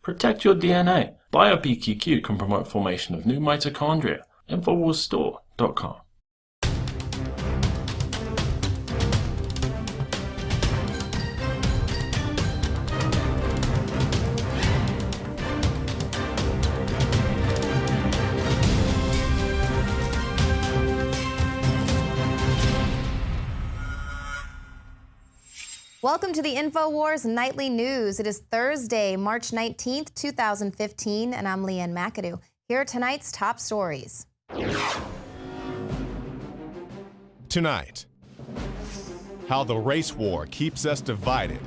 Protect your DNA. BioPQQ can promote formation of new mitochondria. Infowarsstore.com. Welcome to the Infowars Nightly News. It is Thursday, March 19th, 2015, and I'm Leanne McAdoo. Here are tonight's top stories. Tonight, how the race war keeps us divided,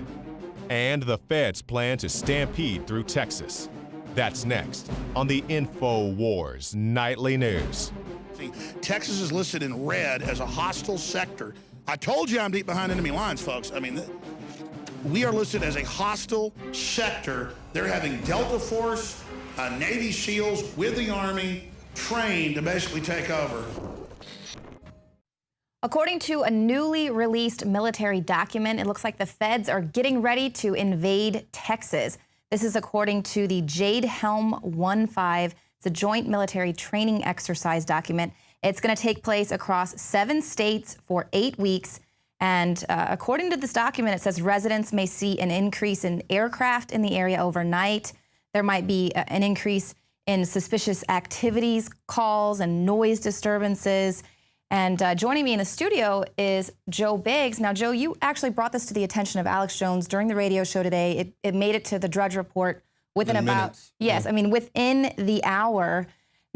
and the feds plan to stampede through Texas. That's next on the Infowars Nightly News. Texas is listed in red as a hostile sector. I told you I'm deep behind enemy lines, folks. I mean, we are listed as a hostile sector. They're having Delta Force, Navy SEALs with the Army trained to basically take over. According to a newly released military document, it looks like the feds are getting ready to invade Texas. This is according to the Jade Helm 15. It's a joint military training exercise document. It's going to take place across 7 states for 8 weeks. And according to this document, it says residents may see an increase in aircraft in the area overnight. There might be an increase in suspicious activities, calls, and noise disturbances. And joining me in the studio is Joe Biggs. Now, Joe, you actually brought this to the attention of Alex Jones during the radio show today. It made it to the Drudge Report within about minutes. Yes, I mean within the hour.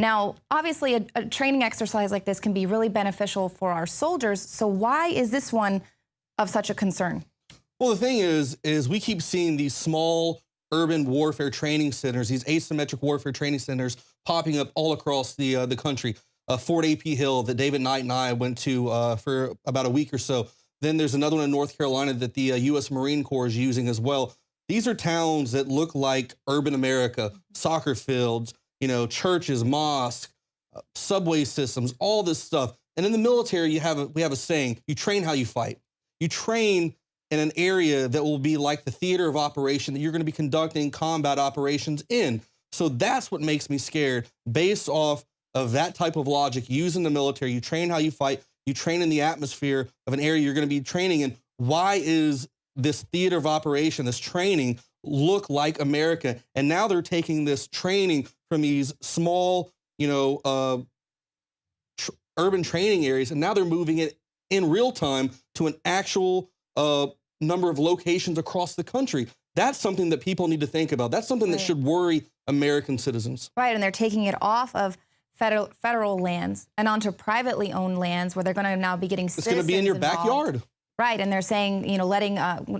Now, obviously, a training exercise like this can be really beneficial for our soldiers. So why is this one of such a concern? Well, the thing is we keep seeing these small urban warfare training centers, these asymmetric warfare training centers popping up all across the country. Fort A.P. Hill that David Knight and I went to for about a week or so. Then there's another one in North Carolina that the U.S. Marine Corps is using as well. These are towns that look like urban America, soccer fields, churches, mosques, subway systems, all this stuff. And in the military, we have a saying, you train how you fight. You train in an area that will be like the theater of operation that you're going to be conducting combat operations in. So that's what makes me scared. Based off of that type of logic, using the military, you train how you fight, you train in the atmosphere of an area you're going to be training in. Why is this theater of operation, this training, look like America? And now they're taking this training from these small, urban training areas, and now they're moving it in real time to an actual number of locations across the country. That's something that people need to think about. That's something that should worry American citizens. Right, and they're taking it off of federal lands and onto privately owned lands where they're going to now be getting citizens It's going to be in your involved. backyard. Right, and they're saying,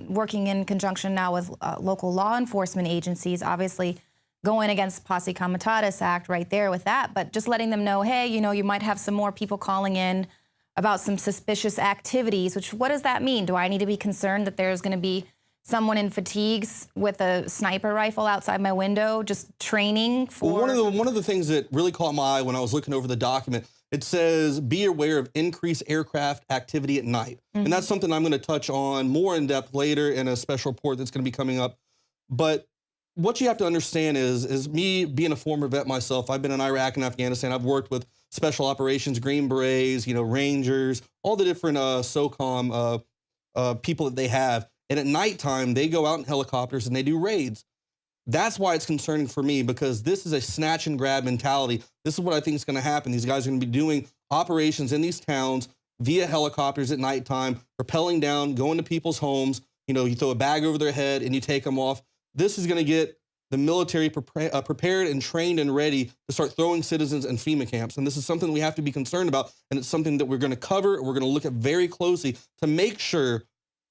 working in conjunction now with local law enforcement agencies, obviously going against Posse Comitatus Act right there with that, but just letting them know, hey, you might have some more people calling in about some suspicious activities, which what does that mean? Do I need to be concerned that there's going to be someone in fatigues with a sniper rifle outside my window just training for... Well, one of the things that really caught my eye when I was looking over the document, it says, be aware of increased aircraft activity at night. Mm-hmm. And that's something I'm going to touch on more in depth later in a special report that's going to be coming up. But what you have to understand is me being a former vet myself, I've been in Iraq and Afghanistan. I've worked with special operations, Green Berets, Rangers, all the different SOCOM people that they have. And at nighttime, they go out in helicopters and they do raids. That's why it's concerning for me, because this is a snatch and grab mentality. This is what I think is going to happen. These guys are going to be doing operations in these towns via helicopters at nighttime, rappelling down, going to people's homes. You throw a bag over their head and you take them off. This is going to get the military prepared and trained and ready to start throwing citizens in FEMA camps. And this is something we have to be concerned about. And it's something that we're going to cover. We're going to look at very closely to make sure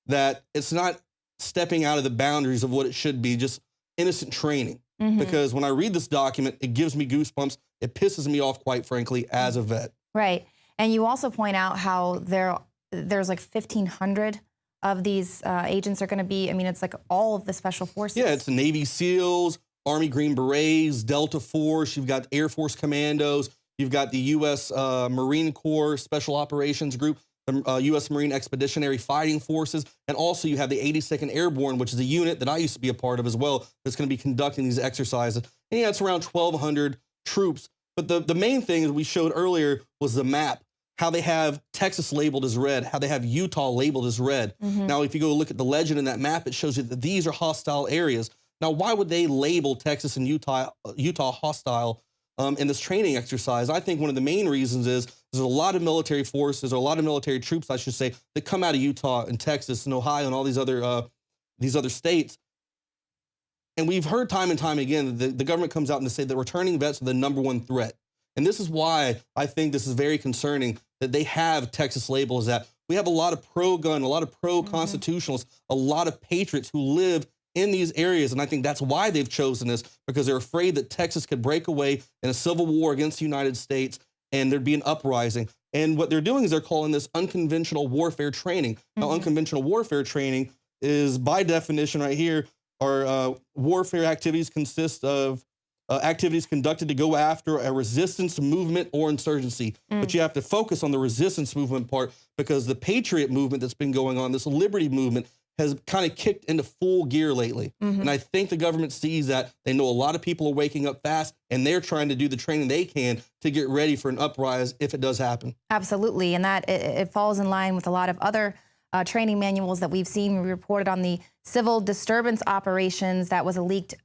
that it's not stepping out of the boundaries of what it should be, just innocent training. Mm-hmm. Because when I read this document, it gives me goosebumps. It pisses me off, quite frankly, as a vet. Right. And you also point out how there's like 1,500 of these agents are going to be, it's like all of the special forces. Yeah, it's the Navy SEALs, Army Green Berets, Delta Force, you've got Air Force Commandos, you've got the U.S. Marine Corps Special Operations Group. the U.S. Marine Expeditionary Fighting Forces, and also you have the 82nd Airborne, which is a unit that I used to be a part of as well, that's going to be conducting these exercises. And yeah, it's around 1,200 troops. But the main thing that we showed earlier was the map, how they have Texas labeled as red, how they have Utah labeled as red. Now, if you go look at the legend in that map, it shows you that these are hostile areas. Now, why would they label Texas and Utah hostile in this training exercise? I think one of the main reasons is there's a lot of military forces, or a lot of military troops, I should say, that come out of Utah and Texas and Ohio and all these other states. And we've heard time and time again that the government comes out and they say that returning vets are the #1 threat. And this is why I think this is very concerning that they have Texas labeled as that. We have a lot of pro-gun, a lot of pro-constitutionalists, a lot of patriots who live in these areas. And I think that's why they've chosen this, because they're afraid that Texas could break away in a civil war against the United States and there'd be an uprising. And what they're doing is they're calling this unconventional warfare training. Now, unconventional warfare training is, by definition right here, warfare activities consist of activities conducted to go after a resistance movement or insurgency. But you have to focus on the resistance movement part, because the patriot movement that's been going on, this liberty movement, has kind of kicked into full gear lately. And I think the government sees that. They know a lot of people are waking up fast, and they're trying to do the training they can to get ready for an uprise if it does happen. Absolutely, and that it falls in line with a lot of other training manuals that we've seen. We reported on the civil disturbance operations. That was a leaked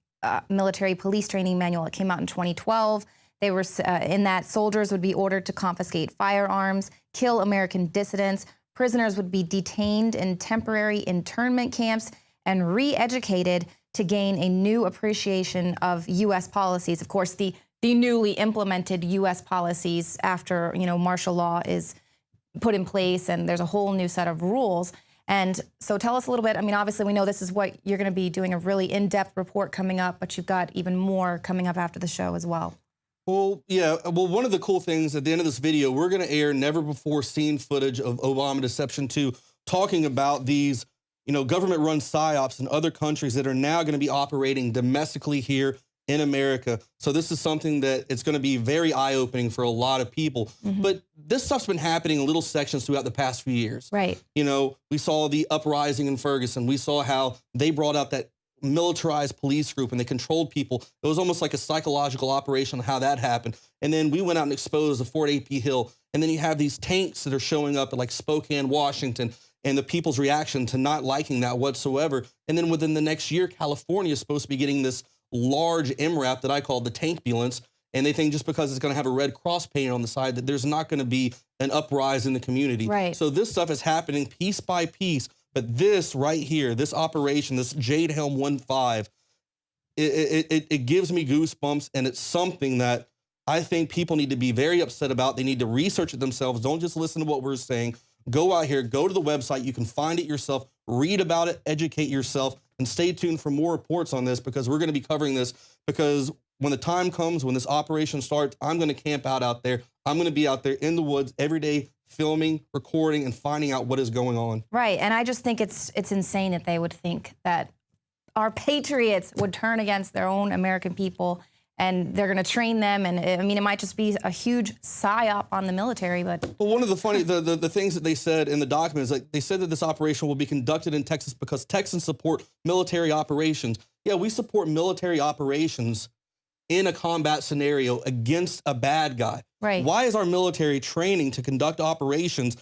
military police training manual. It came out in 2012. They were in that soldiers would be ordered to confiscate firearms, kill American dissidents. Prisoners would be detained in temporary internment camps and re-educated to gain a new appreciation of U.S. policies. Of course, the newly implemented U.S. policies after, martial law is put in place and there's a whole new set of rules. And so tell us a little bit. I mean, obviously, we know this is what you're going to be doing, a really in-depth report coming up, but you've got even more coming up after the show as well. Well, yeah. Well, one of the cool things at the end of this video, we're going to air never-before-seen footage of Obama Deception 2, talking about these, government-run psyops in other countries that are now going to be operating domestically here in America. So this is something that it's going to be very eye-opening for a lot of people. But this stuff's been happening in little sections throughout the past few years. Right. We saw the uprising in Ferguson. We saw how they brought out that militarized police group and they controlled people. It was almost like a psychological operation on how that happened. And then we went out and exposed the Fort AP Hill. And then you have these tanks that are showing up at like Spokane, Washington, and the people's reaction to not liking that whatsoever. And then within the next year, California is supposed to be getting this large MRAP that I call the tankbulance. And they think just because it's going to have a red cross painted on the side that there's not going to be an uprise in the community. Right. So this stuff is happening piece by piece. But this right here, this operation, this Jade Helm 1-5, it gives me goosebumps, and it's something that I think people need to be very upset about. They need to research it themselves. Don't just listen to what we're saying. Go out here, go to the website. You can find it yourself, read about it, educate yourself, and stay tuned for more reports on this, because we're going to be covering this, because when the time comes, when this operation starts, I'm going to camp out there. I'm going to be out there in the woods every day, filming, recording, and finding out what is going on. Right, and I just think it's insane that they would think that our patriots would turn against their own American people, and they're going to train them. And I mean, it might just be a huge psyop on the military. But well, one of the funny the things that they said in the document is like they said that this operation will be conducted in Texas because Texans support military operations. Yeah, we support military operations in a combat scenario against a bad guy. Right. Why is our military training to conduct operations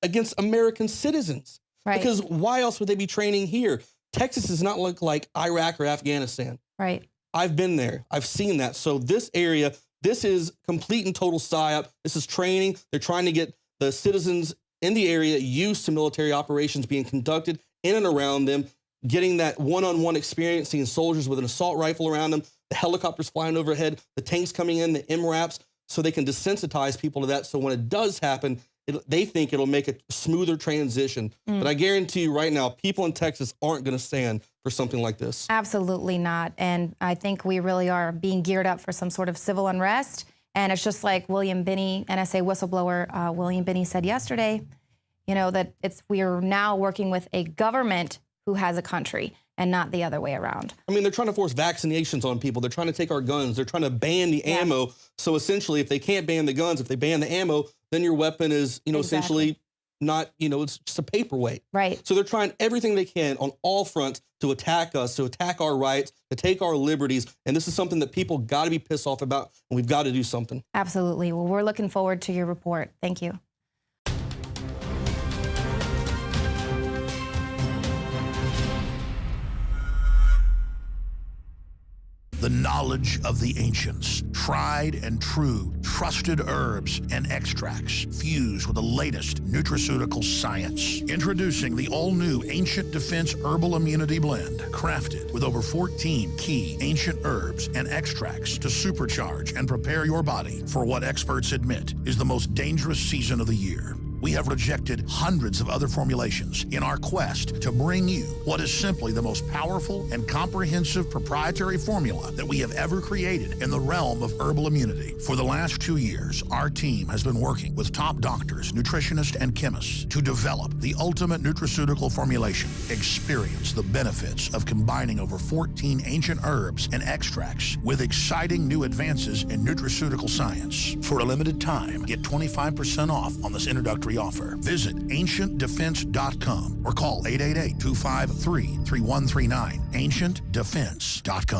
against American citizens? Right. Because why else would they be training here? Texas does not look like Iraq or Afghanistan. Right. I've been there. I've seen that. So this area, this is complete and total psyop. This is training. They're trying to get the citizens in the area used to military operations being conducted in and around them, getting that one-on-one experience, seeing soldiers with an assault rifle around them, the helicopters flying overhead, the tanks coming in, the MRAPs, so they can desensitize people to that. So when it does happen, they think it'll make a smoother transition. But I guarantee you right now, people in Texas aren't going to stand for something like this. Absolutely not. And I think we really are being geared up for some sort of civil unrest. And it's just like William Binney, NSA whistleblower William Binney said yesterday, that we are now working with a government who has a country and not the other way around. I mean, they're trying to force vaccinations on people. They're trying to take our guns. They're trying to ban the ammo. So essentially, if they can't ban the guns, if they ban the ammo, then your weapon is, essentially not, it's just a paperweight. Right. So they're trying everything they can on all fronts to attack us, to attack our rights, to take our liberties. And this is something that people got to be pissed off about, and we've got to do something. Absolutely. Well, we're looking forward to your report. Thank you. The knowledge of the ancients, tried and true, trusted herbs and extracts fused with the latest nutraceutical science. Introducing the all-new Ancient Defense Herbal Immunity Blend, crafted with over 14 key ancient herbs and extracts to supercharge and prepare your body for what experts admit is the most dangerous season of the year. We have rejected hundreds of other formulations in our quest to bring you what is simply the most powerful and comprehensive proprietary formula that we have ever created in the realm of herbal immunity. For the last 2 years, our team has been working with top doctors, nutritionists, and chemists to develop the ultimate nutraceutical formulation. Experience the benefits of combining over 14 ancient herbs and extracts with exciting new advances in nutraceutical science. For a limited time, get 25% off on this introductory offer. Visit ancientdefense.com or call 888-253-3139. ancientdefense.com.